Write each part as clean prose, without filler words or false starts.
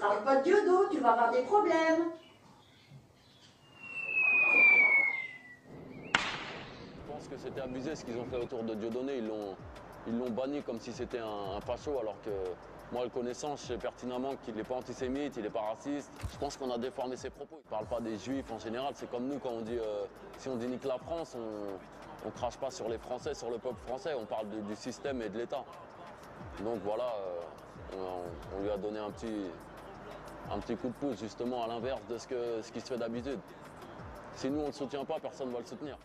Parle pas de Diodo, tu vas avoir des problèmes. Je pense que c'était abusé ce qu'ils ont fait autour de Dieudonné. Ils l'ont banni comme si c'était un facho, alors que moi, le connaissant, je sais pertinemment qu'il n'est pas antisémite, il n'est pas raciste. Je pense qu'on a déformé ses propos. Il ne parle pas des juifs en général. C'est comme nous, quand on dit, si on dit nique la France, on ne crache pas sur les Français, sur le peuple français. On parle du système et de l'État. Donc voilà, on lui a donné un petit coup de pouce, justement, à l'inverse de ce qui se fait d'habitude. Si nous, on ne le soutient pas, personne ne va le soutenir.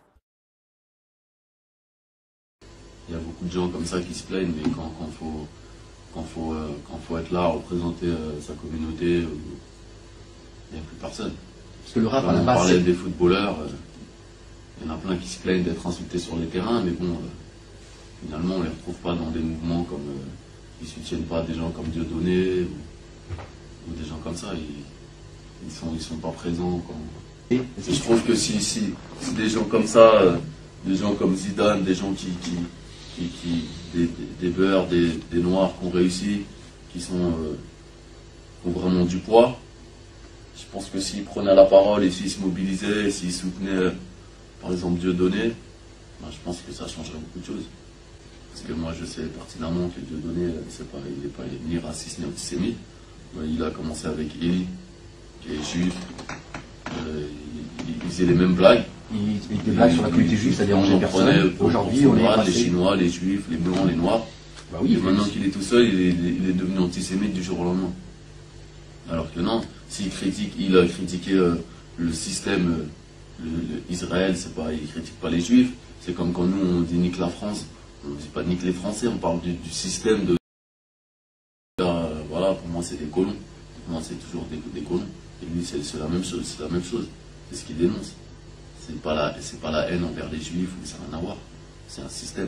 Il y a beaucoup de gens comme ça qui se plaignent, mais quand faut être là, représenter sa communauté, il n'y a plus personne. Parce que le rap, on parlait des footballeurs, il y en a plein qui se plaignent d'être insultés sur les terrains, mais bon, finalement, on ne les retrouve pas dans des mouvements comme. Ils ne soutiennent pas des gens comme Dieudonné ou des gens comme ça. Ils sont pas présents. Et je trouve que si des gens comme ça, des gens comme Zidane, des gens des beurs, des noirs qui ont réussi, qui ont vraiment du poids, je pense que s'ils prenaient la parole et s'ils se mobilisaient, s'ils soutenaient par exemple Dieudonné, ben, je pense que ça changerait beaucoup de choses. Parce que moi je sais pertinemment que Dieudonné, il n'est pas ni raciste ni antisémite. Il a commencé avec Eli, qui est juif. Il faisait les mêmes blagues. Des blagues sur la communauté juive, ça dérangeait personne. Aujourd'hui, on est les Chinois, les Juifs, les Blancs, les Noirs. Bah oui, et maintenant qu'il est tout seul, il est devenu antisémite du jour au lendemain. Alors que non, il a critiqué le système, Israël, il critique pas les Juifs. C'est comme quand nous on dit nique la France, on ne dit pas nique les Français, on parle du système de. Voilà, pour moi c'est des colons. Pour moi c'est toujours des colons. Et lui c'est la même chose, c'est ce qu'il dénonce. C'est pas la haine envers les Juifs, ça n'a rien à voir. C'est un système.